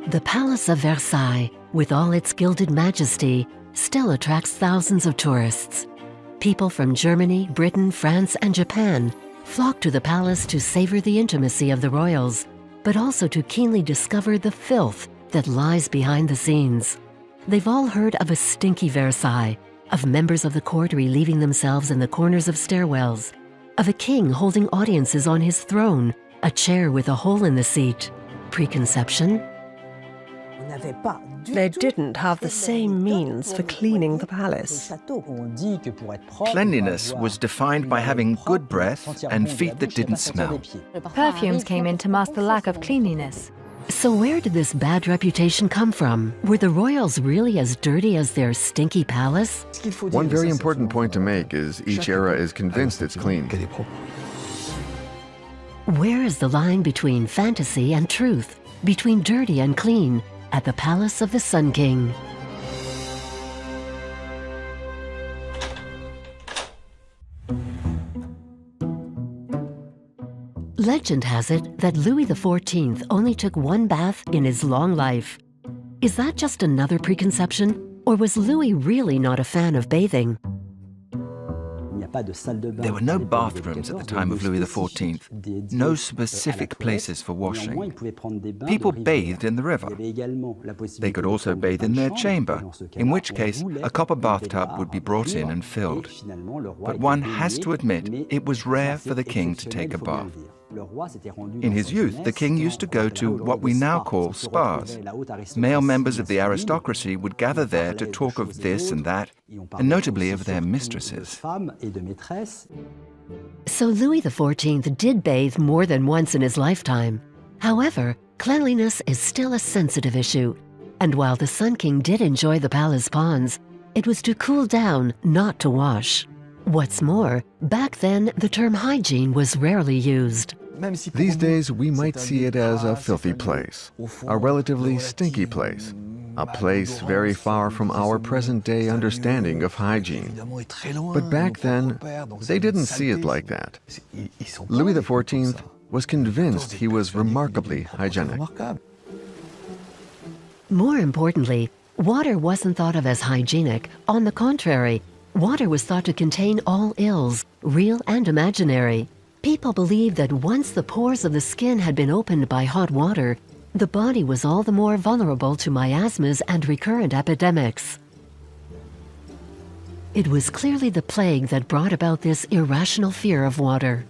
The Palace of Versailles, with all its gilded majesty, still attracts thousands of tourists. People from Germany, Britain, France, and Japan flock to the palace to savor the intimacy of the royals, but also to keenly discover the filth that lies behind the scenes. They've all heard of a stinky Versailles, of members of the court relieving themselves in the corners of stairwells, of a king holding audiences on his throne, a chair with a hole in the seat. Preconception? They didn't have the same means for cleaning the palace. Cleanliness was defined by having good breath and feet that didn't smell. Perfumes came in to mask the lack of cleanliness. So where did this bad reputation come from? Were the royals really as dirty as their stinky palace? One very important point to make is each era is convinced it's clean. Where is the line between fantasy and truth, between dirty and clean, at the Palace of the Sun King? Legend has it that Louis XIV only took one bath in his long life. Is that just another preconception, or was Louis really not a fan of bathing? There were no bathrooms at the time of Louis XIV, no specific places for washing. People bathed in the river. They could also bathe in their chamber, in which case a copper bathtub would be brought in and filled. But one has to admit it was rare for the king to take a bath. In his youth, the king used to go to what we now call spas. Male members of the aristocracy would gather there to talk of this and that, and notably of their mistresses. So Louis XIV did bathe more than once in his lifetime. However, cleanliness is still a sensitive issue, and while the Sun King did enjoy the palace ponds, it was to cool down, not to wash. What's more, back then the term hygiene was rarely used. These days, we might see it as a filthy place, a relatively stinky place, a place very far from our present-day understanding of hygiene. But back then, they didn't see it like that. Louis XIV was convinced he was remarkably hygienic. More importantly, water wasn't thought of as hygienic. On the contrary, water was thought to contain all ills, real and imaginary. People believed that once the pores of the skin had been opened by hot water, the body was all the more vulnerable to miasmas and recurrent epidemics. It was clearly the plague that brought about this irrational fear of water.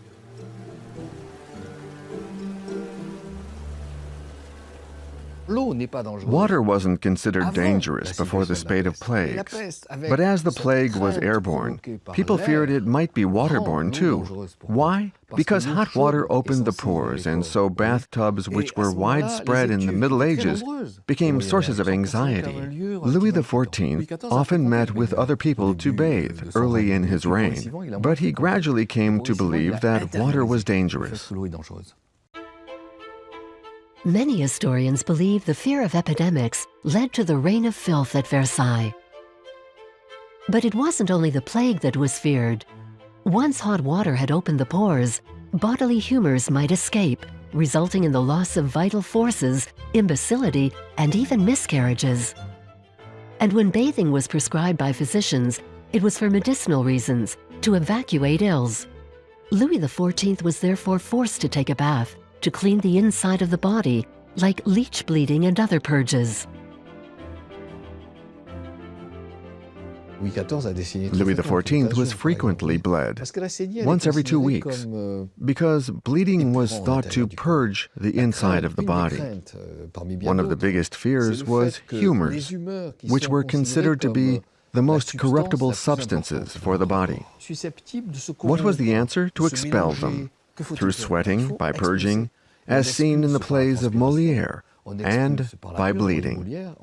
Water wasn't considered dangerous before the spate of plagues. But as the plague was airborne, people feared it might be waterborne too. Why? Because hot water opened the pores, and so bathtubs, which were widespread in the Middle Ages, became sources of anxiety. Louis XIV often met with other people to bathe early in his reign, but he gradually came to believe that water was dangerous. Many historians believe the fear of epidemics led to the reign of filth at Versailles. But it wasn't only the plague that was feared. Once hot water had opened the pores, bodily humors might escape, resulting in the loss of vital forces, imbecility, and even miscarriages. And when bathing was prescribed by physicians, it was for medicinal reasons, to evacuate ills. Louis XIV was therefore forced to take a bath, to clean the inside of the body, like leech bleeding and other purges. Louis XIV was frequently bled, once every 2 weeks, because bleeding was thought to purge the inside of the body. One of the biggest fears was humors, which were considered to be the most corruptible substances for the body. What was the answer? To expel them, through sweating, by purging, as seen in the plays of Molière, and by bleeding.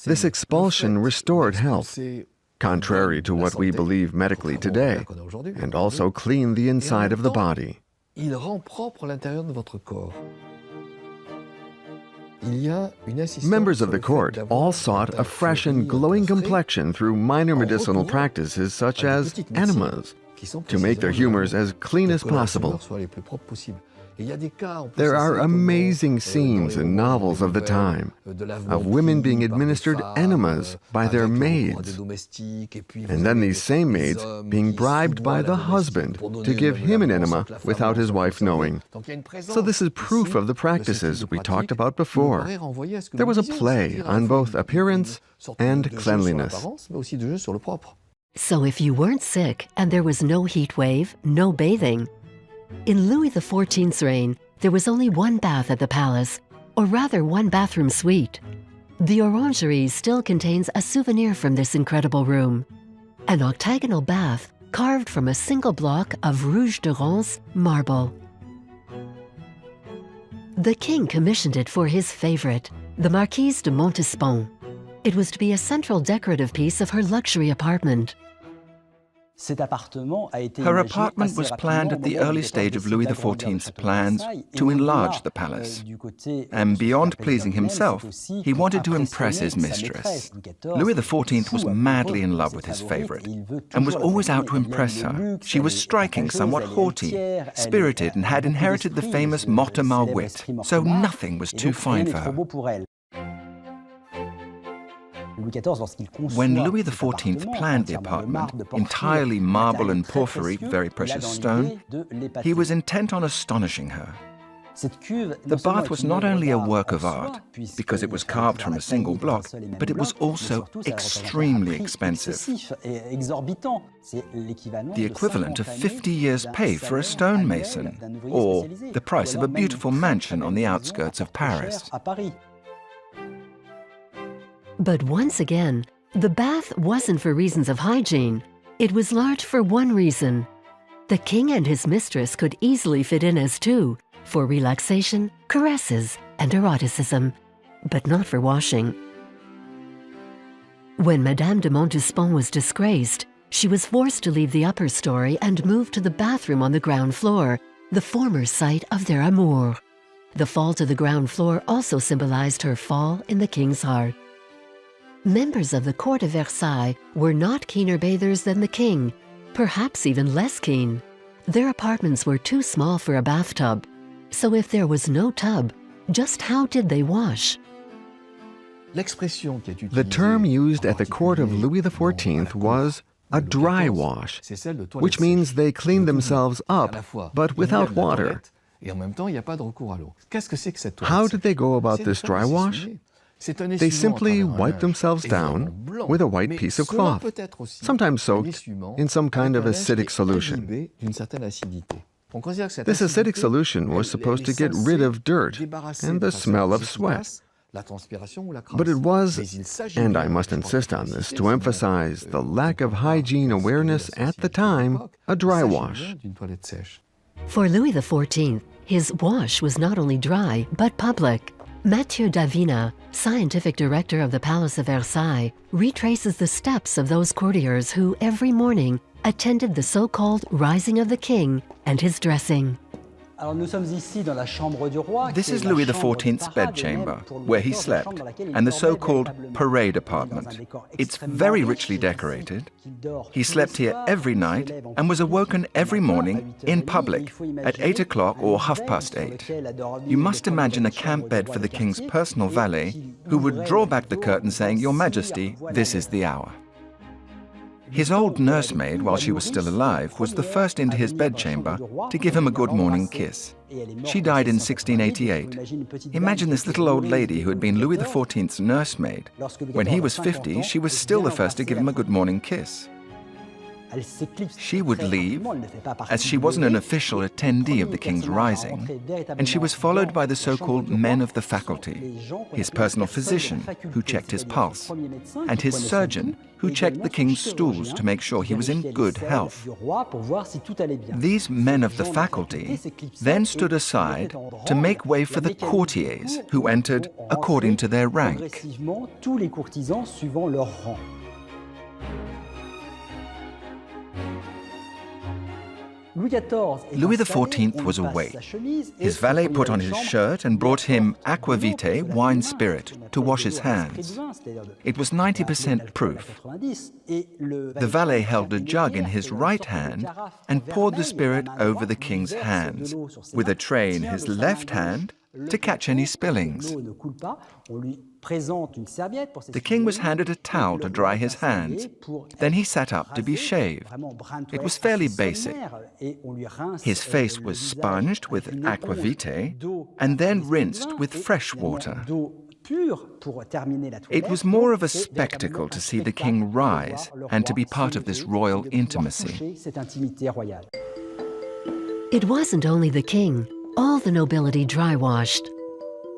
This expulsion restored health, contrary to what we believe medically today, and also cleaned the inside of the body. Members of the court all sought a fresh and glowing complexion through minor medicinal practices such as enemas, to make their humors as clean as possible. There are amazing scenes in novels of the time of women being administered enemas by their maids, and then these same maids being bribed by the husband to give him an enema without his wife knowing. So this is proof of the practices we talked about before. There was a play on both appearance and cleanliness. So if you weren't sick and there was no heat wave, no bathing, in Louis XIV's reign, there was only one bath at the palace, or rather one bathroom suite. The orangerie still contains a souvenir from this incredible room, an octagonal bath carved from a single block of Rouge de Reims marble. The king commissioned it for his favorite, the Marquise de Montespan. It was to be a central decorative piece of her luxury apartment. Her apartment was planned at the early stage of Louis XIV's plans to enlarge the palace. And beyond pleasing himself, he wanted to impress his mistress. Louis XIV was madly in love with his favorite and was always out to impress her. She was striking, somewhat haughty, spirited, and had inherited the famous Mortemart wit, so nothing was too fine for her. When Louis XIV planned the apartment, entirely marble and porphyry, very precious stone, he was intent on astonishing her. The bath was not only a work of art, because it was carved from a single block, but it was also extremely expensive. The equivalent of 50 years' pay for a stonemason, or the price of a beautiful mansion on the outskirts of Paris. But once again, the bath wasn't for reasons of hygiene. It was large for one reason. The king and his mistress could easily fit in as two, for relaxation, caresses, and eroticism, but not for washing. When Madame de Montespan was disgraced, she was forced to leave the upper story and move to the bathroom on the ground floor, the former site of their amour. The fall to the ground floor also symbolized her fall in the king's heart. Members of the court of Versailles were not keener bathers than the king, perhaps even less keen. Their apartments were too small for a bathtub, so if there was no tub, just how did they wash? The term used at the court of Louis XIV was a dry wash, which means they cleaned themselves up, but without water. How did they go about this dry wash? They simply wipe themselves down with a white piece of cloth, sometimes soaked in some kind of acidic solution. This acidic solution was supposed to get rid of dirt and the smell of sweat. But it was, and I must insist on this to emphasize the lack of hygiene awareness at the time, a dry wash. For Louis XIV, his wash was not only dry, but public. Mathieu Davina, scientific director of the Palace of Versailles, retraces the steps of those courtiers who, every morning, attended the so-called Rising of the King and his dressing. This is Louis XIV's bedchamber, where he slept, and the so-called parade apartment. It's very richly decorated. He slept here every night and was awoken every morning in public at 8 o'clock or 8:30. You must imagine a camp bed for the king's personal valet, who would draw back the curtain saying, "Your Majesty, this is the hour." His old nursemaid, while she was still alive, was the first into his bedchamber to give him a good morning kiss. She died in 1688. Imagine this little old lady who had been Louis XIV's nursemaid. When he was 50, she was still the first to give him a good morning kiss. She would leave, as she wasn't an official attendee of the King's Rising, and she was followed by the so-called men of the faculty, his personal physician, who checked his pulse, and his surgeon, who checked the King's stools to make sure he was in good health. These men of the faculty then stood aside to make way for the courtiers, who entered according to their rank. Louis XIV was away. His valet put on his shirt and brought him aqua vitae, wine spirit, to wash his hands. It was 90% proof. The valet held a jug in his right hand and poured the spirit over the king's hands, with a tray in his left hand to catch any spillings. The king was handed a towel to dry his hands. Then he sat up to be shaved. It was fairly basic. His face was sponged with aqua vitae and then rinsed with fresh water. It was more of a spectacle to see the king rise and to be part of this royal intimacy. It wasn't only the king. All the nobility dry-washed.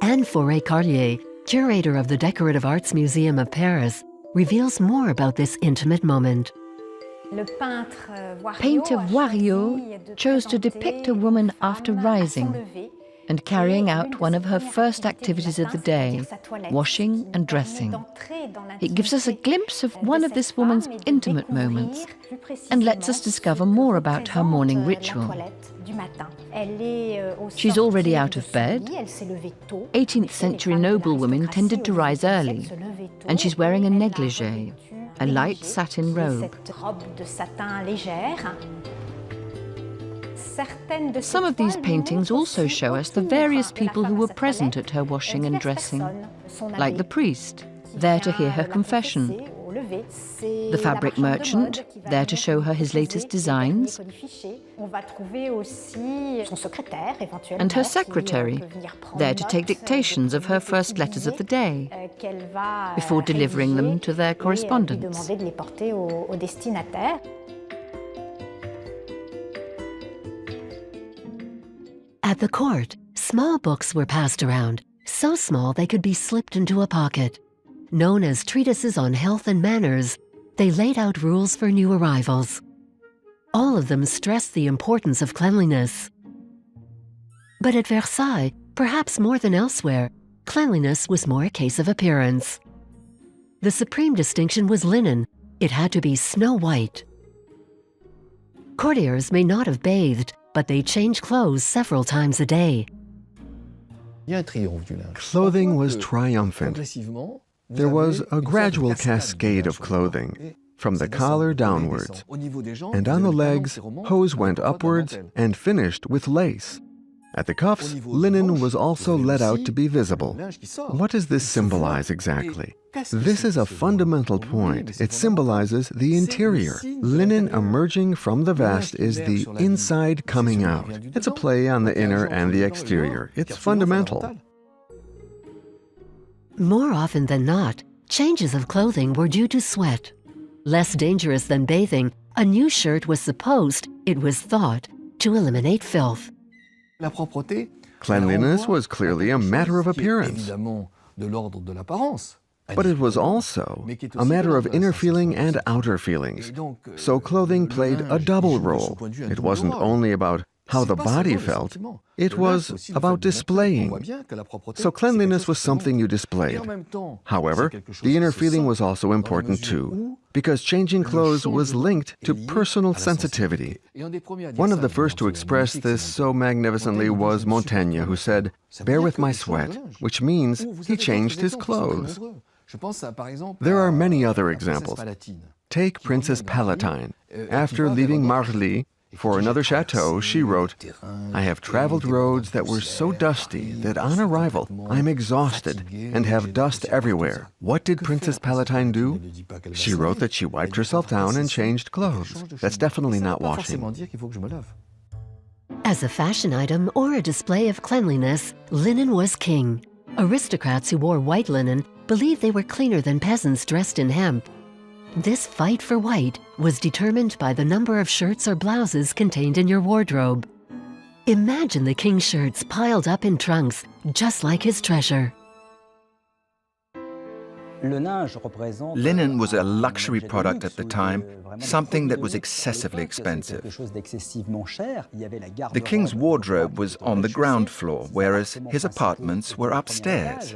Anne Fauré-Carlier, curator of the Decorative Arts Museum of Paris, reveals more about this intimate moment. Painter Voiriot chose to depict a woman after rising and carrying out one of her first activities of the day, washing and dressing. It gives us a glimpse of one of this woman's intimate moments and lets us discover more about her morning ritual. She's already out of bed. 18th century noblewomen tended to rise early, and she's wearing a negligee, a light satin robe. Some of these paintings also show us the various people who were present at her washing and dressing, like the priest, there to hear her confession, the fabric merchant, there to show her his latest designs, and her secretary, there to take dictations of her first letters of the day, before delivering them to their correspondents. At the court, small books were passed around, so small they could be slipped into a pocket. Known as treatises on health and manners, they laid out rules for new arrivals. All of them stressed the importance of cleanliness. But at Versailles, perhaps more than elsewhere, cleanliness was more a case of appearance. The supreme distinction was linen. It had to be snow white. Courtiers may not have bathed, but they changed clothes several times a day. Clothing was triumphant. There was a gradual cascade of clothing, from the collar downwards, and on the legs, hose went upwards and finished with lace. At the cuffs, linen was also let out to be visible. What does this symbolize exactly? This is a fundamental point. It symbolizes the interior. Linen emerging from the vest is the inside coming out. It's a play on the inner and the exterior. It's fundamental. More often than not, changes of clothing were due to sweat. Less dangerous than bathing, a new shirt was supposed, it was thought, to eliminate filth. Cleanliness was clearly a matter of appearance. But it was also a matter of inner feeling and outer feelings. So clothing played a double role. It wasn't only about how the body felt, it was about displaying. So cleanliness was something you displayed. However, the inner feeling was also important too, because changing clothes was linked to personal sensitivity. One of the first to express this so magnificently was Montaigne, who said, "Bear with my sweat," which means he changed his clothes. There are many other examples. Take Princess Palatine. After leaving Marly for another chateau, she wrote, "I have traveled roads that were so dusty that on arrival I'm exhausted and have dust everywhere." What did Princess Palatine do? She wrote that she wiped herself down and changed clothes. That's definitely not washing. As a fashion item or a display of cleanliness, linen was king. Aristocrats who wore white linen believed they were cleaner than peasants dressed in hemp. This fight for white was determined by the number of shirts or blouses contained in your wardrobe. Imagine the king's shirts piled up in trunks, just like his treasure. Linen was a luxury product at the time, something that was excessively expensive. The king's wardrobe was on the ground floor, whereas his apartments were upstairs.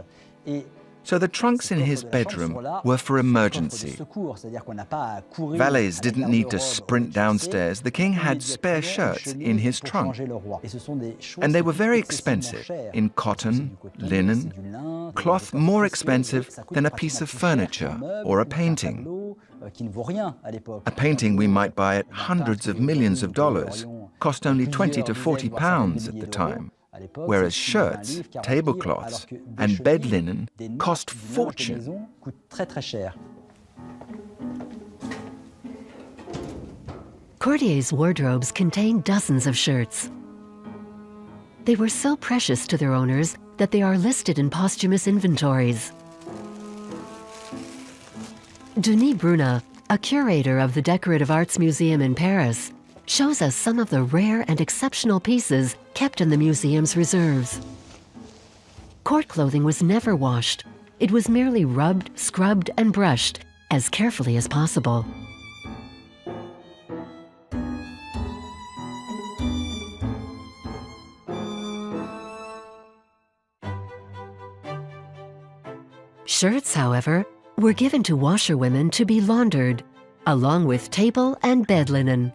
So the trunks in his bedroom were for emergency. Valets didn't need to sprint downstairs. The king had spare shirts in his trunk. And they were very expensive, in cotton, linen, cloth more expensive than a piece of furniture or a painting. A painting we might buy at hundreds of millions of dollars cost only 20 to 40 pounds at the time, whereas shirts, tablecloths, and bed linen cost fortune. Courtiers' wardrobes contained dozens of shirts. They were so precious to their owners that they are listed in posthumous inventories. Denis Brunat, a curator of the Decorative Arts Museum in Paris, shows us some of the rare and exceptional pieces kept in the museum's reserves. Court clothing was never washed. It was merely rubbed, scrubbed, and brushed as carefully as possible. Shirts, however, were given to washerwomen to be laundered, along with table and bed linen.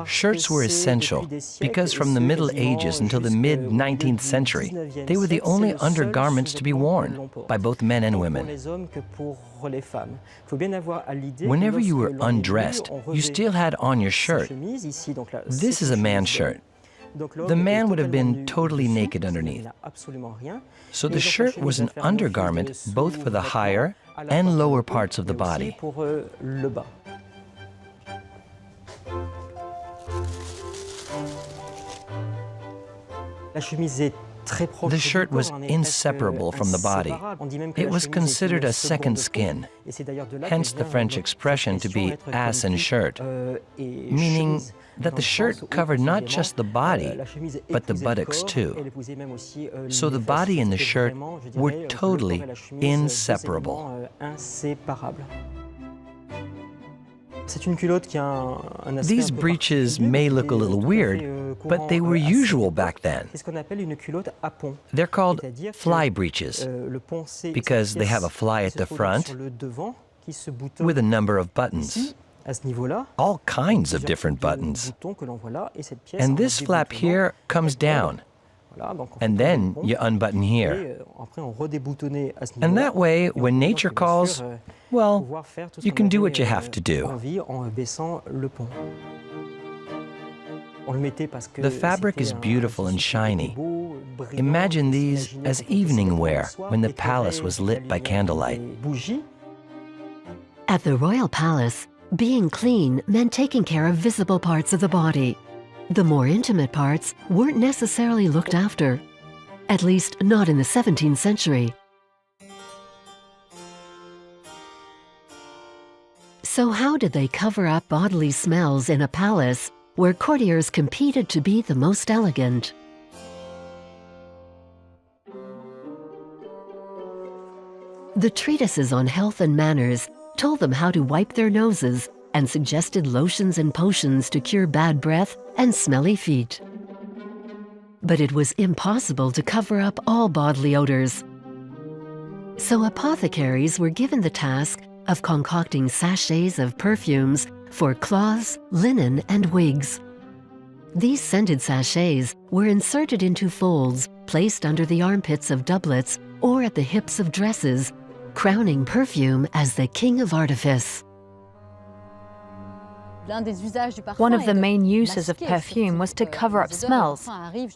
Shirts were essential because from the Middle Ages until the mid-19th century, they were the only undergarments to be worn by both men and women. Whenever you were undressed, you still had on your shirt. This is a man's shirt. The man would have been totally naked underneath. So the shirt was an undergarment both for the higher and lower parts of the body. The shirt was inseparable from the body. It was considered a second skin, hence the French expression to be ass and shirt, meaning that the shirt covered not just the body, but the buttocks too. So the body and the shirt were totally inseparable. These breeches may look a little weird, but they were usual back then. They're called fly breeches because they have a fly at the front with a number of buttons. All kinds of different buttons. And this flap here comes down. And then you unbutton here. And that way, when nature calls, well, you can do what you have to do. The fabric is beautiful and shiny. Imagine these as evening wear when the palace was lit by candlelight. At the royal palace, being clean meant taking care of visible parts of the body. The more intimate parts weren't necessarily looked after, at least not in the 17th century. So how did they cover up bodily smells in a palace where courtiers competed to be the most elegant? The treatises on health and manners told them how to wipe their noses and suggested lotions and potions to cure bad breath and smelly feet. But it was impossible to cover up all bodily odors. So apothecaries were given the task of concocting sachets of perfumes for cloths, linen, and wigs. These scented sachets were inserted into folds placed under the armpits of doublets or at the hips of dresses, crowning perfume as the king of artifice. One of the main uses of perfume was to cover up smells.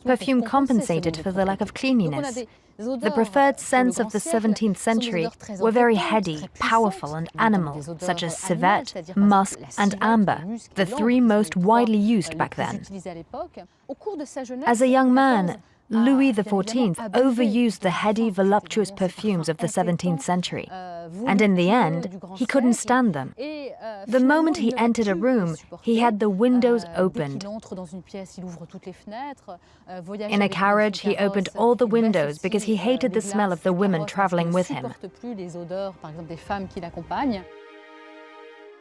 Perfume compensated for the lack of cleanliness. The preferred scents of the 17th century were very heady, powerful, and animal, such as civet, musk, and amber, the three most widely used back then. As a young man, Louis XIV overused the heady, voluptuous perfumes of the 17th century, and in the end, he couldn't stand them. The moment he entered a room, he had the windows opened. In a carriage, he opened all the windows because he hated the smell of the women traveling with him.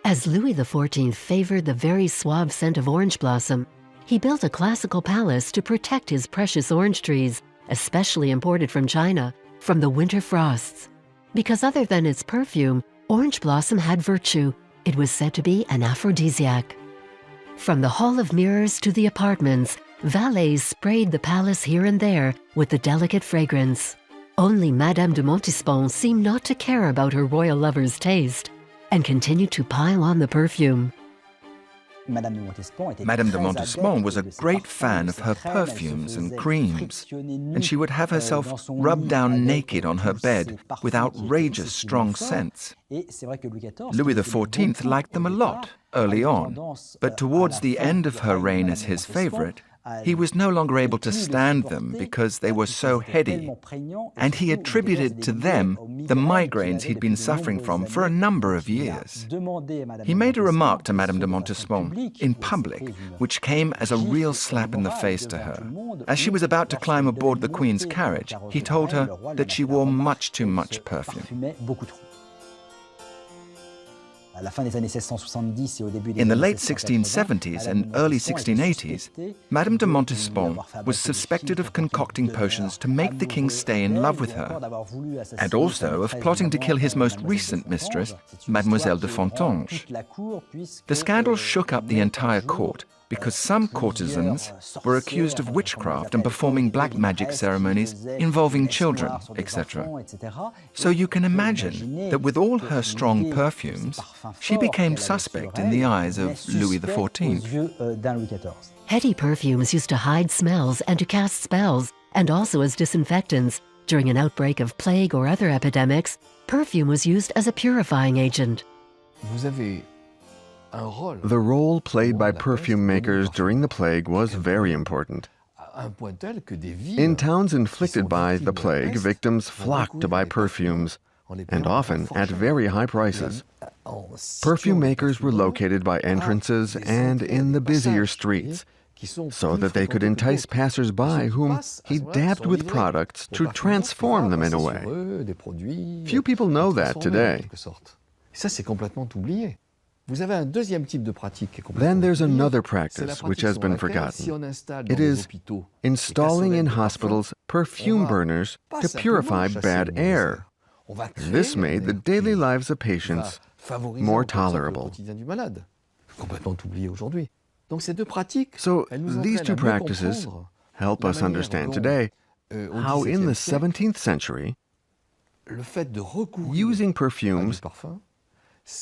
As Louis XIV favored the very suave scent of orange blossom, He built a classical palace to protect his precious orange trees, especially imported from China, from the winter frosts. Because other than its perfume, orange blossom had virtue. It was said to be an aphrodisiac. From the Hall of Mirrors to the apartments, valets sprayed the palace here and there with the delicate fragrance. Only Madame de Montespan seemed not to care about her royal lover's taste and continued to pile on the perfume. Madame de Montespan was a great fan of her perfumes and creams, and she would have herself rubbed down naked on her bed with outrageous strong scents. Louis XIV liked them a lot early on, but towards the end of her reign as his favorite, he was no longer able to stand them because they were so heady, and he attributed to them the migraines he'd been suffering from for a number of years. He made a remark to Madame de Montespan in public, which came as a real slap in the face to her. As she was about to climb aboard the Queen's carriage, he told her that she wore much too much perfume. In the late 1670s and early 1680s, Madame de Montespan was suspected of concocting potions to make the king stay in love with her, and also of plotting to kill his most recent mistress, Mademoiselle de Fontanges. The scandal shook up the entire court because some courtesans were accused of witchcraft and performing black magic ceremonies involving children, etc. So you can imagine that with all her strong perfumes, she became suspect in the eyes of Louis XIV. Heady perfumes used to hide smells and to cast spells, and also as disinfectants. During an outbreak of plague or other epidemics, perfume was used as a purifying agent. The role played by perfume makers during the plague was very important. In towns inflicted by the plague, victims flocked to buy perfumes, and often at very high prices. Perfume makers were located by entrances and in the busier streets, so that they could entice passers-by whom he dabbed with products to transform them in a way. Few people know that today. Then there's another practice which has been forgotten. It is installing in hospitals perfume burners to purify bad air. This made the daily lives of patients more tolerable. So these two practices help us understand today how in the 17th century, using perfumes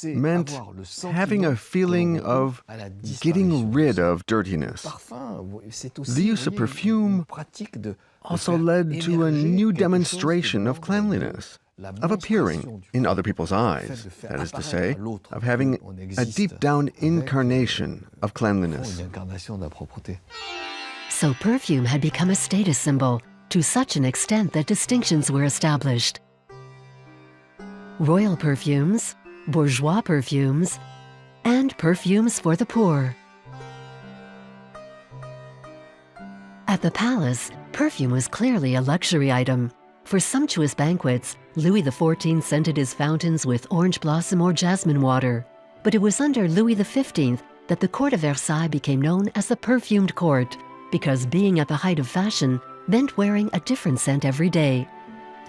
meant having a feeling of getting rid of dirtiness. The use of perfume also led to a new demonstration of cleanliness, of appearing in other people's eyes, that is to say, of having a deep-down incarnation of cleanliness. So perfume had become a status symbol to such an extent that distinctions were established. Royal perfumes, bourgeois perfumes, and perfumes for the poor. At the palace, perfume was clearly a luxury item. For sumptuous banquets, Louis XIV scented his fountains with orange blossom or jasmine water. But it was under Louis XV that the court of Versailles became known as the perfumed court, because being at the height of fashion meant wearing a different scent every day.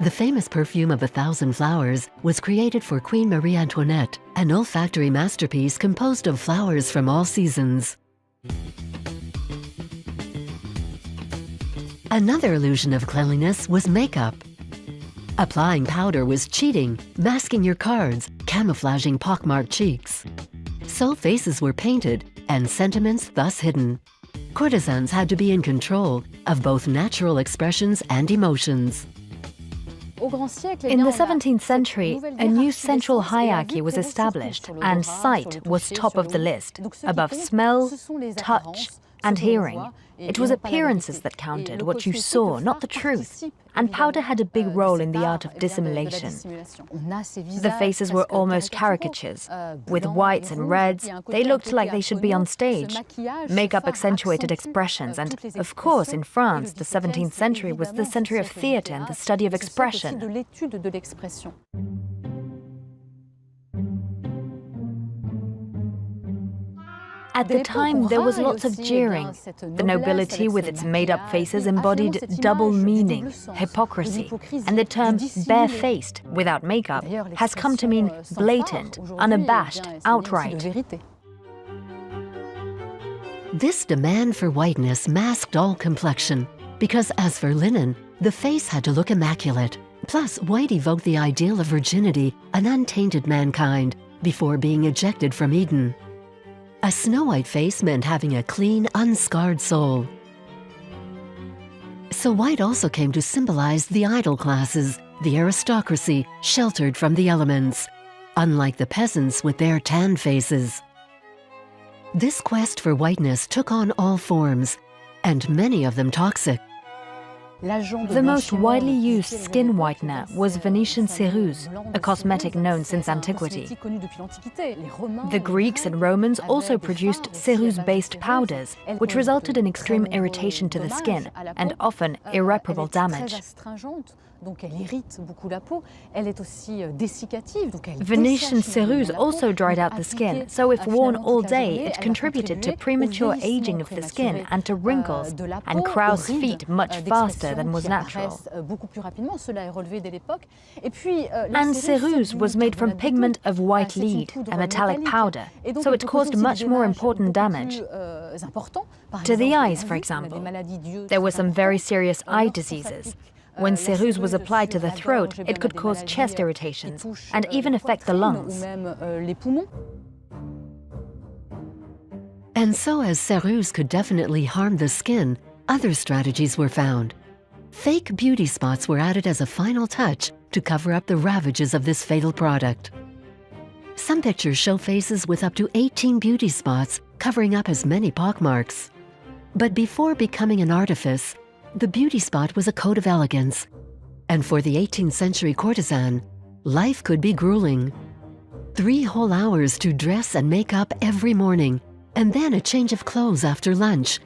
The famous perfume of 1,000 flowers was created for Queen Marie Antoinette, an olfactory masterpiece composed of flowers from all seasons. Another illusion of cleanliness was makeup. Applying powder was cheating, masking your cards, camouflaging pockmarked cheeks. So faces were painted and sentiments thus hidden. Courtesans had to be in control of both natural expressions and emotions. In the 17th century, a new central hierarchy was established, and sight was top of the list, above smell, touch, and hearing. It was appearances that counted, what you saw, not the truth. And powder had a big role in the art of dissimulation. The faces were almost caricatures. With whites and reds, they looked like they should be on stage. Makeup accentuated expressions, and, of course, in France, the 17th century was the century of theatre and the study of expression. At the time, there was lots of jeering. The nobility, with its made-up faces, embodied double meaning, hypocrisy, and the term barefaced, without makeup, has come to mean blatant, unabashed, outright. This demand for whiteness masked all complexion, because as for linen, the face had to look immaculate. Plus, white evoked the ideal of virginity, an untainted mankind, before being ejected from Eden. A snow-white face meant having a clean, unscarred soul. So white also came to symbolize the idle classes, the aristocracy, sheltered from the elements, unlike the peasants with their tanned faces. This quest for whiteness took on all forms, and many of them toxic. The most widely used skin whitener was Venetian ceruse, a cosmetic known since antiquity. The Greeks and Romans also produced ceruse-based powders, which resulted in extreme irritation to the skin and often irreparable damage. Venetian ceruse also dried out the skin, so if worn all day, it contributed to premature aging of the skin and to wrinkles, and crow's feet much faster than was natural. And ceruse was made from pigment of white lead, a metallic powder, so it caused much more important damage. To the eyes, for example. There were some very serious eye diseases. When ceruse was applied to the throat, it could cause chest irritations and even affect the lungs. And so as ceruse could definitely harm the skin, other strategies were found. Fake beauty spots were added as a final touch to cover up the ravages of this fatal product. Some pictures show faces with up to 18 beauty spots covering up as many pockmarks. But before becoming an artifice, the beauty spot was a code of elegance. And for the 18th century courtesan, life could be grueling. 3 whole hours to dress and make up every morning, and then a change of clothes after lunch.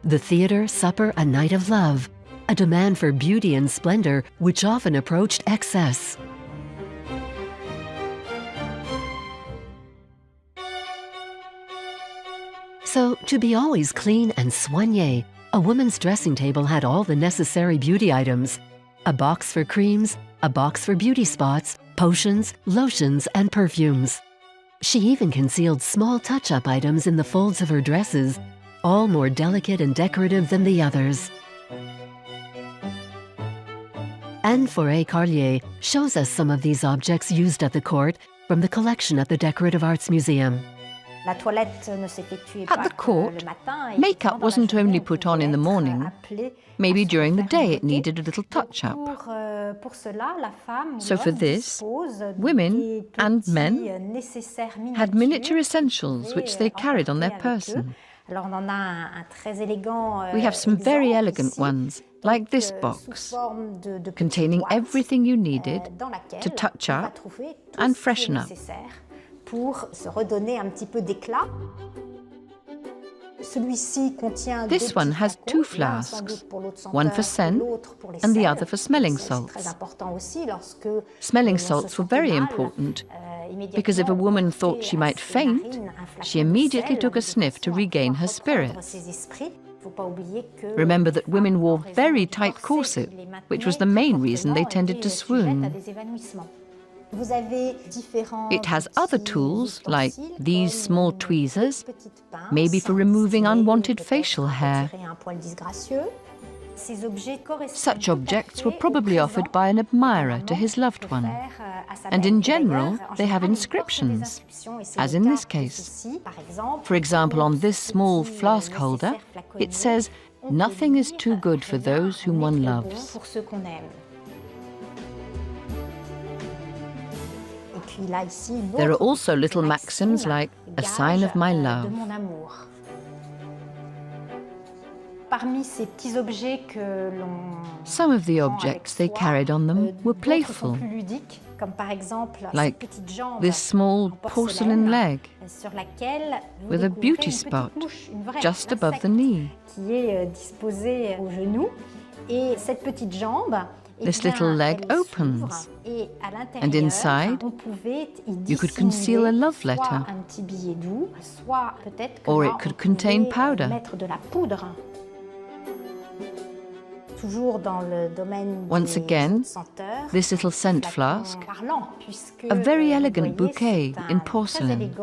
The theater, supper, a night of love. A demand for beauty and splendor which often approached excess. So, to be always clean and soigné, a woman's dressing table had all the necessary beauty items. A box for creams, a box for beauty spots, potions, lotions, and perfumes. She even concealed small touch-up items in the folds of her dresses, all more delicate and decorative than the others. Anne Forêt-Carlier shows us some of these objects used at the court from the collection at the Decorative Arts Museum. At the court, makeup wasn't only put on in the morning. Maybe during the day it needed a little touch-up. So for this, women and men had miniature essentials which they carried on their person. We have some very elegant ones, like this box, containing everything you needed to touch up and freshen up. This one has 2 flasks, one for scent and the other for smelling salts. Smelling salts were very important because if a woman thought she might faint, she immediately took a sniff to regain her spirits. Remember that women wore very tight corsets, which was the main reason they tended to swoon. It has other tools, like these small tweezers, maybe for removing unwanted facial hair. Such objects were probably offered by an admirer to his loved one. And in general, they have inscriptions, as in this case. For example, on this small flask holder, it says, "Nothing is too good for those whom one loves." There are also little maxims like, "A sign of my love." Some of the objects they carried on them were playful, like this small porcelain leg with a beauty spot just above the knee. this little leg opens, and inside you could conceal a love letter, or it could contain powder. Once again, this little scent flask, a very elegant bouquet in porcelain.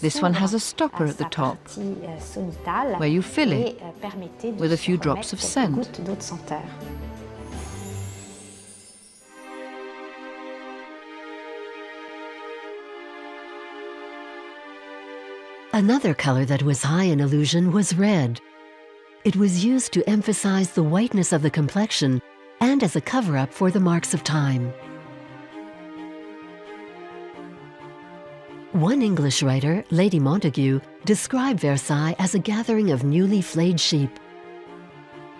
This one has a stopper at the top, where you fill it with a few drops of scent. Another color that was high in illusion was red. It was used to emphasize the whiteness of the complexion and as a cover-up for the marks of time. One English writer, Lady Montagu, described Versailles as a gathering of newly flayed sheep.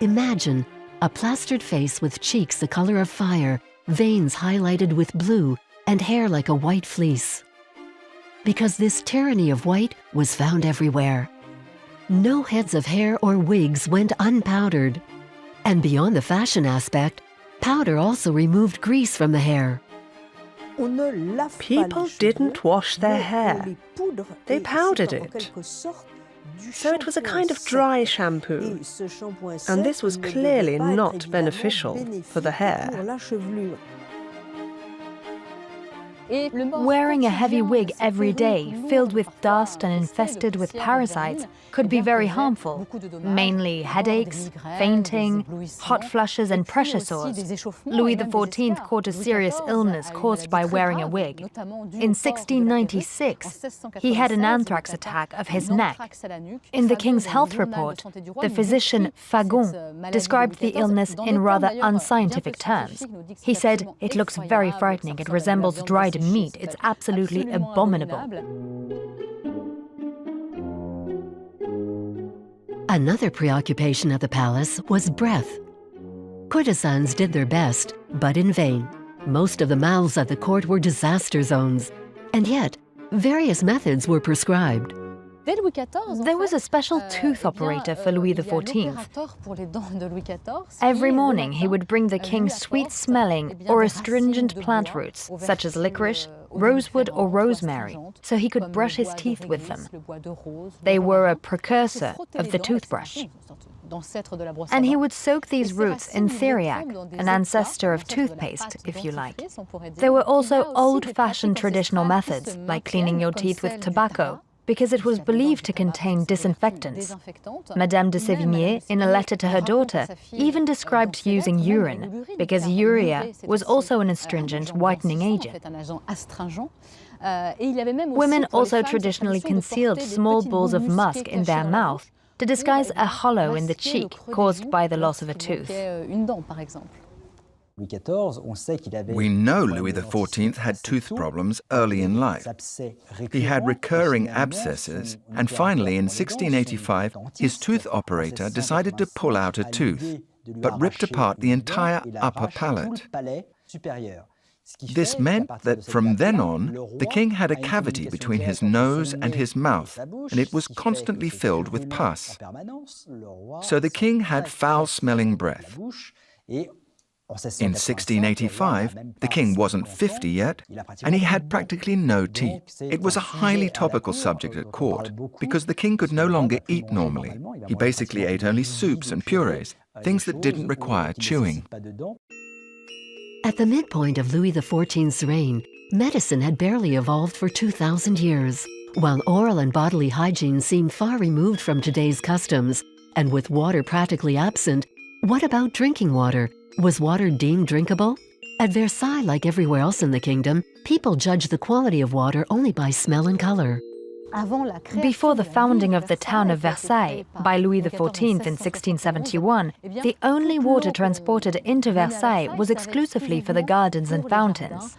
Imagine a plastered face with cheeks the color of fire, veins highlighted with blue, and hair like a white fleece. Because this tyranny of white was found everywhere. No heads of hair or wigs went unpowdered. And beyond the fashion aspect, powder also removed grease from the hair. People didn't wash their hair. They powdered it. So it was a kind of dry shampoo. And this was clearly not beneficial for the hair. Wearing a heavy wig every day, filled with dust and infested with parasites, could be very harmful, mainly headaches, fainting, hot flushes and pressure sores. Louis XIV caught a serious illness caused by wearing a wig. In 1696, he had an anthrax attack of his neck. In the King's health report, the physician Fagon described the illness in rather unscientific terms. He said, "It looks very frightening, it resembles dried meat, it's absolutely abominable." Another preoccupation of the palace was breath. Courtesans did their best, but in vain. Most of the mouths at the court were disaster zones, and yet various methods were prescribed. There was a special tooth operator for Louis XIV. Every morning he would bring the king sweet-smelling or astringent plant roots, such as licorice, rosewood or rosemary, so he could brush his teeth with them. They were a precursor of the toothbrush. And he would soak these roots in theriac, an ancestor of toothpaste, if you like. There were also old-fashioned traditional methods, like cleaning your teeth with tobacco, because it was believed to contain disinfectants. Madame de Sévigné, in a letter to her daughter, even described using urine, because urea was also an astringent whitening agent. Women also traditionally concealed small balls of musk in their mouth to disguise a hollow in the cheek caused by the loss of a tooth. We know Louis XIV had tooth problems early in life. He had recurring abscesses, and finally in 1685, his tooth operator decided to pull out a tooth, but ripped apart the entire upper palate. This meant that from then on, the king had a cavity between his nose and his mouth, and it was constantly filled with pus. So the king had foul-smelling breath. In 1685, the king wasn't 50 yet, and he had practically no teeth. It was a highly topical subject at court, because the king could no longer eat normally. He basically ate only soups and purées, things that didn't require chewing. At the midpoint of Louis XIV's reign, medicine had barely evolved for 2,000 years. While oral and bodily hygiene seemed far removed from today's customs, and with water practically absent, what about drinking water? Was water deemed drinkable? At Versailles, like everywhere else in the kingdom, people judged the quality of water only by smell and color. Before the founding of the town of Versailles by Louis XIV in 1671, the only water transported into Versailles was exclusively for the gardens and fountains.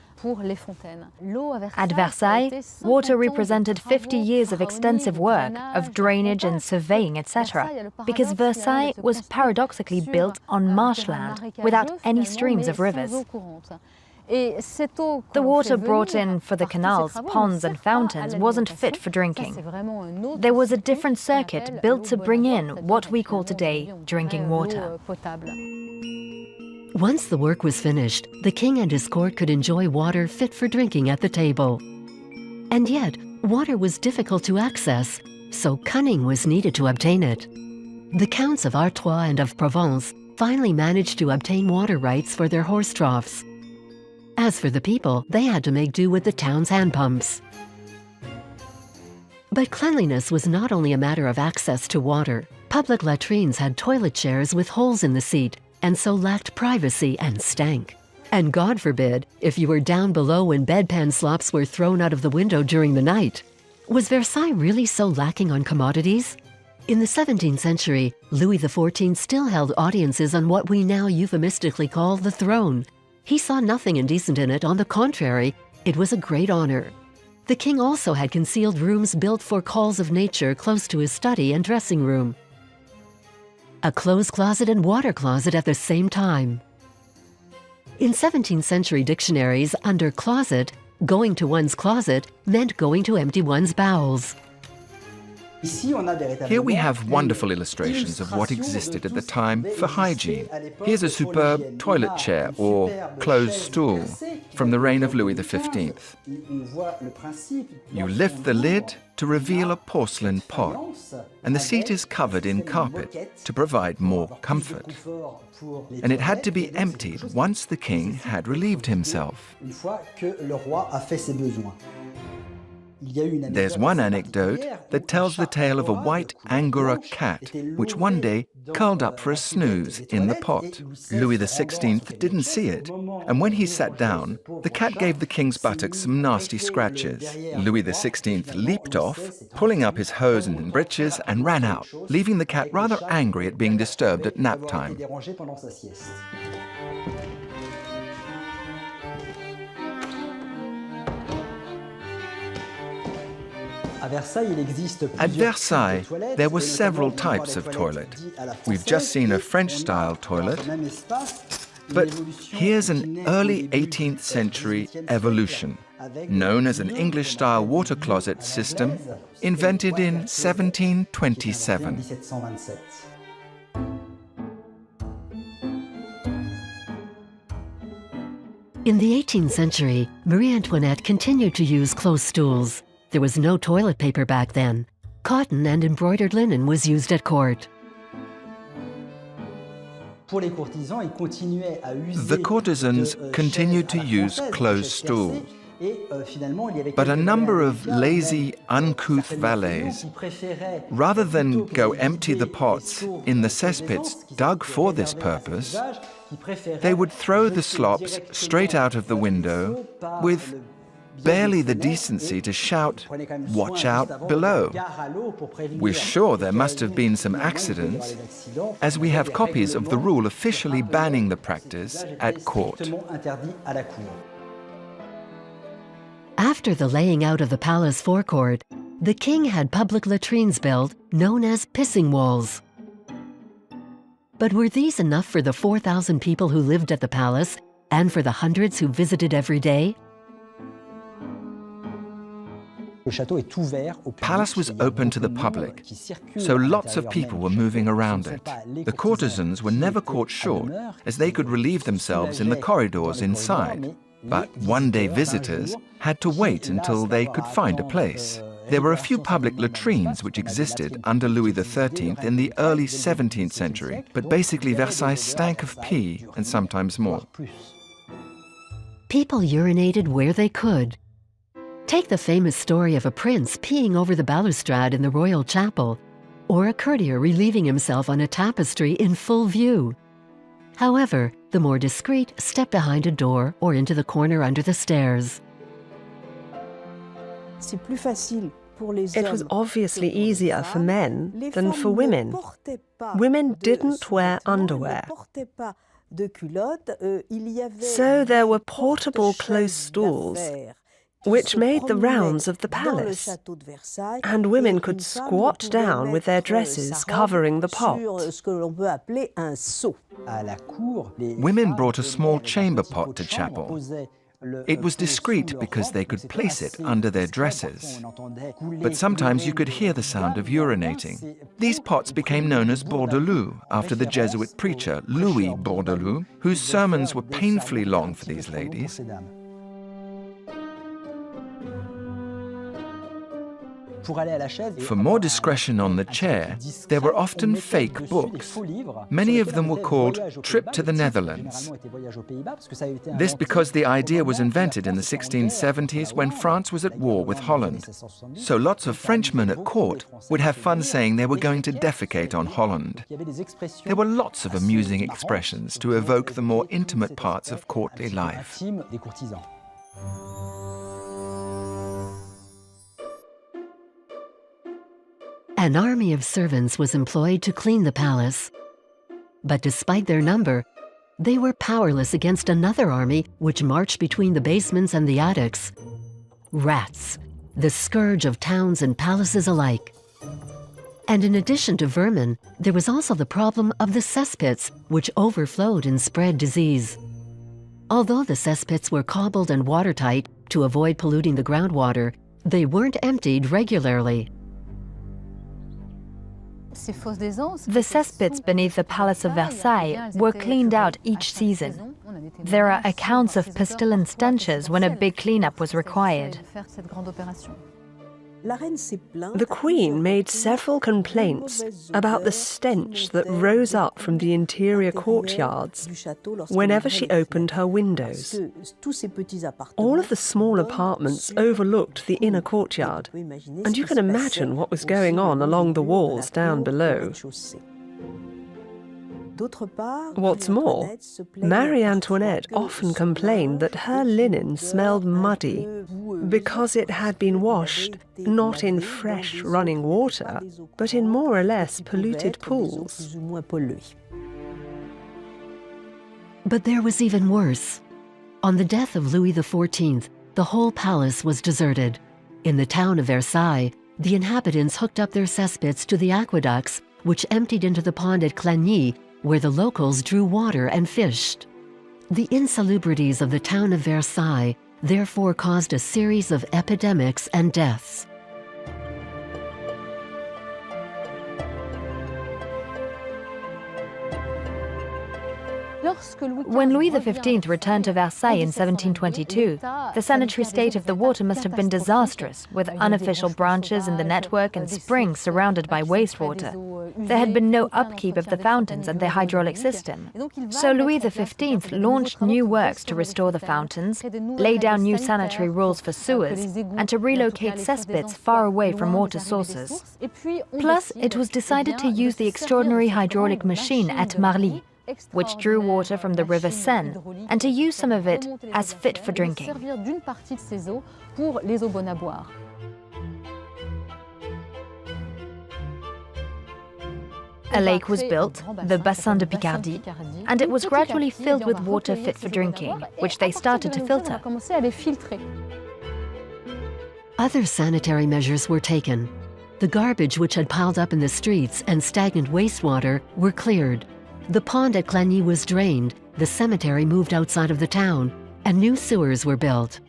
At Versailles, water represented 50 years of extensive work, of drainage and surveying, etc., because Versailles was paradoxically built on marshland, without any streams of rivers. The water brought in for the canals, ponds and fountains wasn't fit for drinking. There was a different circuit built to bring in what we call today drinking water. Once the work was finished, the king and his court could enjoy water fit for drinking at the table. And yet, water was difficult to access, so cunning was needed to obtain it. The counts of Artois and of Provence finally managed to obtain water rights for their horse troughs. As for the people, they had to make do with the town's hand pumps. But cleanliness was not only a matter of access to water. Public latrines had toilet chairs with holes in the seat, and so lacked privacy and stank. And God forbid, if you were down below when bedpan slops were thrown out of the window during the night. Was Versailles really so lacking on commodities? In the 17th century, Louis XIV still held audiences on what we now euphemistically call the throne. He saw nothing indecent in it. On the contrary, it was a great honor. The king also had concealed rooms built for calls of nature close to his study and dressing room. A clothes closet and water closet at the same time. In 17th century dictionaries, under closet, going to one's closet meant going to empty one's bowels. Here we have wonderful illustrations of what existed at the time for hygiene. Here's a superb toilet chair or closed stool from the reign of Louis XV. You lift the lid to reveal a porcelain pot, and the seat is covered in carpet to provide more comfort. And it had to be emptied once the king had relieved himself. There's one anecdote that tells the tale of a white Angora cat which one day curled up for a snooze in the pot. Louis XVI didn't see it, and when he sat down, the cat gave the king's buttocks some nasty scratches. Louis XVI leaped off, pulling up his hose and breeches, and ran out, leaving the cat rather angry at being disturbed at nap time. At Versailles, there were several types of toilet. We've just seen a French-style toilet, but here's an early 18th century evolution, known as an English-style water closet system, invented in 1727. In the 18th century, Marie Antoinette continued to use closed stools. There was no toilet paper back then. Cotton and embroidered linen was used at court. The courtesans continued to use closed stools. But a number of lazy, uncouth valets, rather than go empty the pots in the cesspits dug for this purpose, they would throw the slops straight out of the window with barely the decency to shout, "Watch out below." We're sure there must have been some accidents, as we have copies of the rule officially banning the practice at court. After the laying out of the palace forecourt, the king had public latrines built, known as pissing walls. But were these enough for the 4,000 people who lived at the palace and for the hundreds who visited every day? The palace was open to the public, so lots of people were moving around it. The courtesans were never caught short, as they could relieve themselves in the corridors inside. But one-day visitors had to wait until they could find a place. There were a few public latrines which existed under Louis XIII in the early 17th century, but basically Versailles stank of pee and sometimes more. People urinated where they could. Take the famous story of a prince peeing over the balustrade in the royal chapel, or a courtier relieving himself on a tapestry in full view. However, the more discreet stepped behind a door or into the corner under the stairs. It was obviously easier for men than for women. Women didn't wear underwear. So there were portable closed stools which made the rounds of the palace, and women could squat down with their dresses covering the pot. Women brought a small chamber pot to chapel. It was discreet because they could place it under their dresses. But sometimes you could hear the sound of urinating. These pots became known as bordelus, after the Jesuit preacher Louis Bordelus, whose sermons were painfully long for these ladies. For more discretion on the chair, there were often fake books. Many of them were called Trip to the Netherlands. This because the idea was invented in the 1670s when France was at war with Holland. So lots of Frenchmen at court would have fun saying they were going to defecate on Holland. There were lots of amusing expressions to evoke the more intimate parts of courtly life. An army of servants was employed to clean the palace. But despite their number, they were powerless against another army which marched between the basements and the attics. Rats, the scourge of towns and palaces alike. And in addition to vermin, there was also the problem of the cesspits, which overflowed and spread disease. Although the cesspits were cobbled and watertight to avoid polluting the groundwater, they weren't emptied regularly. The cesspits beneath the Palace of Versailles were cleaned out each season. There are accounts of pestilent stenches when a big cleanup was required. The Queen made several complaints about the stench that rose up from the interior courtyards whenever she opened her windows. All of the small apartments overlooked the inner courtyard, and you can imagine what was going on along the walls down below. What's more, Marie Antoinette often complained that her linen smelled muddy because it had been washed not in fresh running water, but in more or less polluted pools. But there was even worse. On the death of Louis XIV, the whole palace was deserted. In the town of Versailles, the inhabitants hooked up their cesspits to the aqueducts, which emptied into the pond at Clagny, where the locals drew water and fished. The insalubrities of the town of Versailles therefore caused a series of epidemics and deaths. When Louis XV returned to Versailles in 1722, the sanitary state of the water must have been disastrous, with unofficial branches in the network and springs surrounded by wastewater. There had been no upkeep of the fountains and the hydraulic system. So Louis XV launched new works to restore the fountains, lay down new sanitary rules for sewers, and to relocate cesspits far away from water sources. Plus, it was decided to use the extraordinary hydraulic machine at Marly, which drew water from the river Seine, and to use some of it as fit for drinking. A lake was built, the Bassin de Picardie, and it was gradually filled with water fit for drinking, which they started to filter. Other sanitary measures were taken. The garbage which had piled up in the streets and stagnant wastewater were cleared. The pond at Clagny was drained, the cemetery moved outside of the town, and new sewers were built.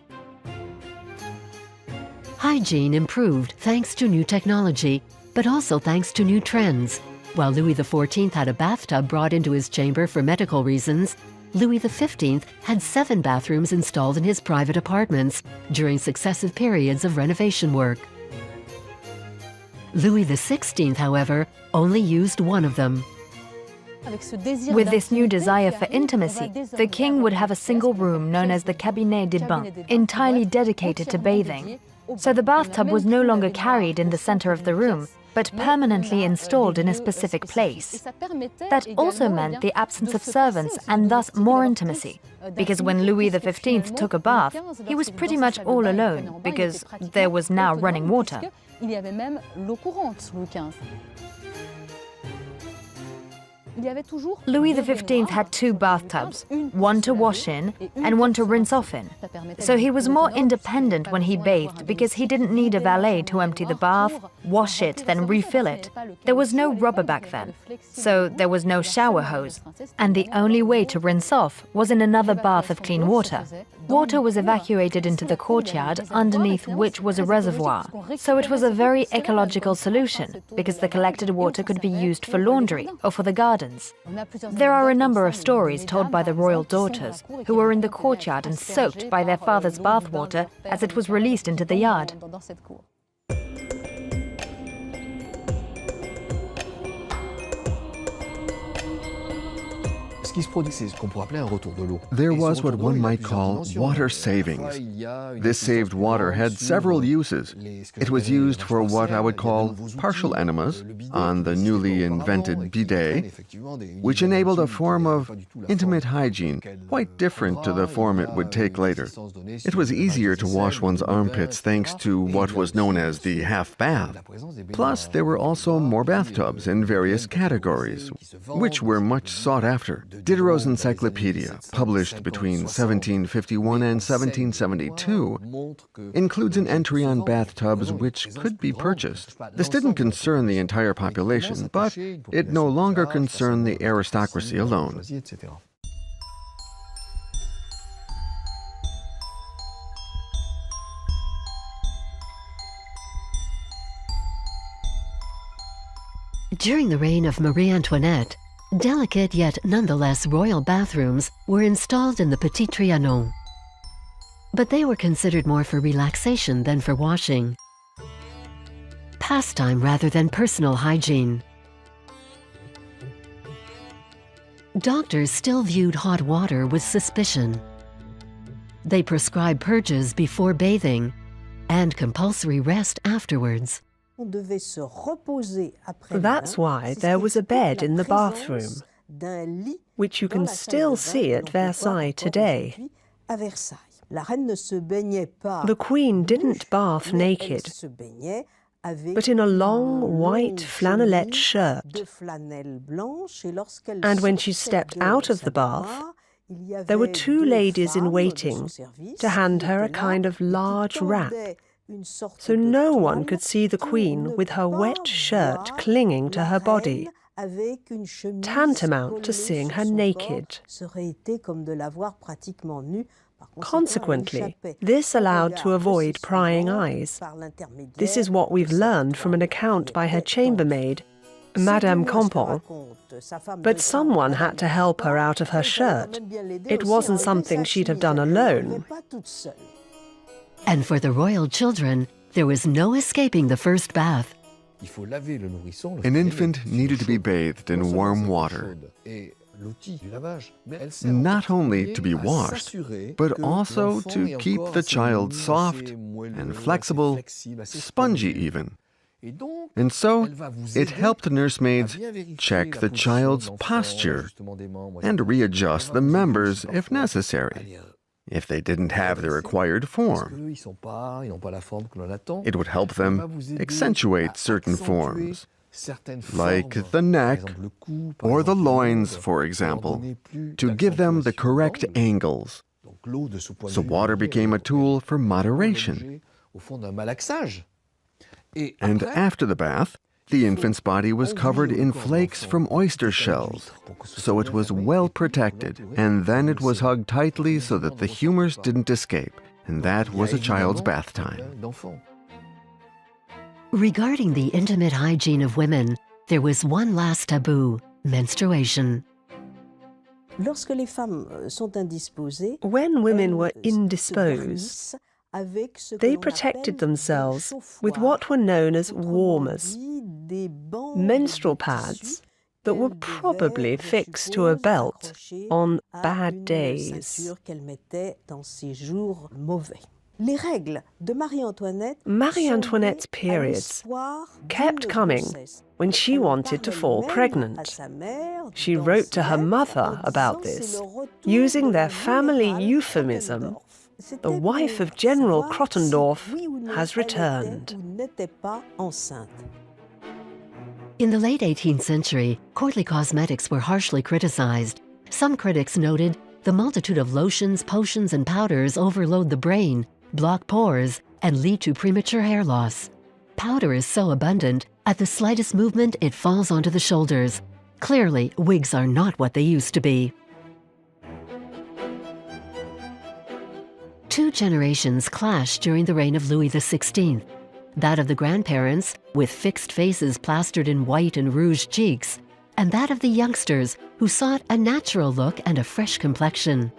Hygiene improved thanks to new technology, but also thanks to new trends. While Louis XIV had a bathtub brought into his chamber for medical reasons, Louis XV had 7 bathrooms installed in his private apartments during successive periods of renovation work. Louis XVI, however, only used one of them. With this new desire for intimacy, the king would have a single room known as the cabinet des bains, entirely dedicated to bathing. So the bathtub was no longer carried in the center of the room, but permanently installed in a specific place. That also meant the absence of servants and thus more intimacy, because when Louis XV took a bath, he was pretty much all alone, because there was now running water. Louis XV had two bathtubs, one to wash in and one to rinse off in. So he was more independent when he bathed because he didn't need a valet to empty the bath, wash it, then refill it. There was no rubber back then, so there was no shower hose. And the only way to rinse off was in another bath of clean water. Water was evacuated into the courtyard, underneath which was a reservoir. So it was a very ecological solution, because the collected water could be used for laundry or for the gardens. There are a number of stories told by the royal daughters, who were in the courtyard and soaked by their father's bathwater as it was released into the yard. There was what one might call water savings. This saved water had several uses. It was used for what I would call partial enemas on the newly invented bidet, which enabled a form of intimate hygiene, quite different to the form it would take later. It was easier to wash one's armpits thanks to what was known as the half bath. Plus, there were also more bathtubs in various categories, which were much sought after. Diderot's encyclopedia, published between 1751 and 1772, includes an entry on bathtubs which could be purchased. This didn't concern the entire population, but it no longer concerned the aristocracy alone. During the reign of Marie Antoinette, delicate yet nonetheless royal bathrooms were installed in the Petit Trianon. But they were considered more for relaxation than for washing. Pastime rather than personal hygiene. Doctors still viewed hot water with suspicion. They prescribed purges before bathing and compulsory rest afterwards. That's why there was a bed in the bathroom, which you can still see at Versailles today. The Queen didn't bath naked, but in a long white flannelette shirt. And when she stepped out of the bath, there were two ladies in waiting to hand her a kind of large wrap, so no one could see the Queen with her wet shirt clinging to her body, tantamount to seeing her naked. Consequently, this allowed to avoid prying eyes. This is what we've learned from an account by her chambermaid, Madame Campan. But someone had to help her out of her shirt. It wasn't something she'd have done alone. And for the royal children, there was no escaping the first bath. An infant needed to be bathed in warm water, not only to be washed, but also to keep the child soft and flexible, spongy even. And so, it helped nursemaids check the child's posture and readjust the members if necessary, if they didn't have the required form. It would help them accentuate certain forms, like the neck or the loins, for example, to give them the correct angles. So water became a tool for moderation. And after the bath, the infant's body was covered in flakes from oyster shells, so it was well protected, and then it was hugged tightly so that the humors didn't escape, and that was a child's bath time. Regarding the intimate hygiene of women, there was one last taboo: menstruation. When women were indisposed, they protected themselves with what were known as warmers, menstrual pads that were probably fixed to a belt on bad days. Marie Antoinette's periods kept coming when she wanted to fall pregnant. She wrote to her mother about this, using their family euphemism, "The wife of General Krottendorf has returned." In the late 18th century, courtly cosmetics were harshly criticized. Some critics noted the multitude of lotions, potions, and powders overload the brain, block pores, and lead to premature hair loss. Powder is so abundant, at the slightest movement it falls onto the shoulders. Clearly, wigs are not what they used to be. Two generations clashed during the reign of Louis XVI. That of the grandparents, with fixed faces plastered in white and rouged cheeks, and that of the youngsters, who sought a natural look and a fresh complexion.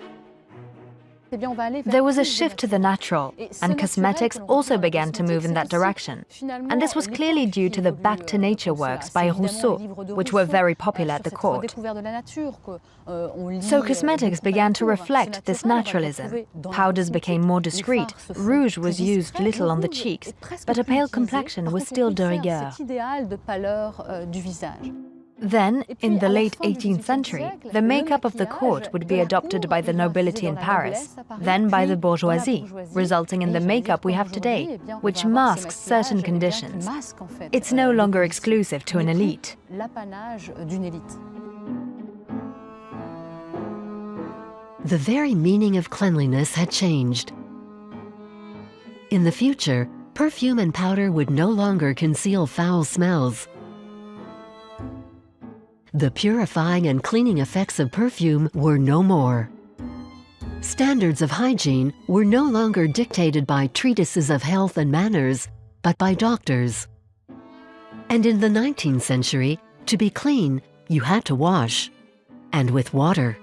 There was a shift to the natural, and cosmetics also began to move in that direction. And this was clearly due to the Back to Nature works by Rousseau, which were very popular at the court. So cosmetics began to reflect this naturalism. Powders became more discreet, rouge was used little on the cheeks, but a pale complexion was still de rigueur. Then, in the late 18th century, the makeup of the court would be adopted by the nobility in Paris, then by the bourgeoisie, resulting in the makeup we have today, which masks certain conditions. It's no longer exclusive to an elite. The very meaning of cleanliness had changed. In the future, perfume and powder would no longer conceal foul smells. The purifying and cleaning effects of perfume were no more. Standards of hygiene were no longer dictated by treatises of health and manners, but by doctors. And in the 19th century, to be clean, you had to wash, and with water.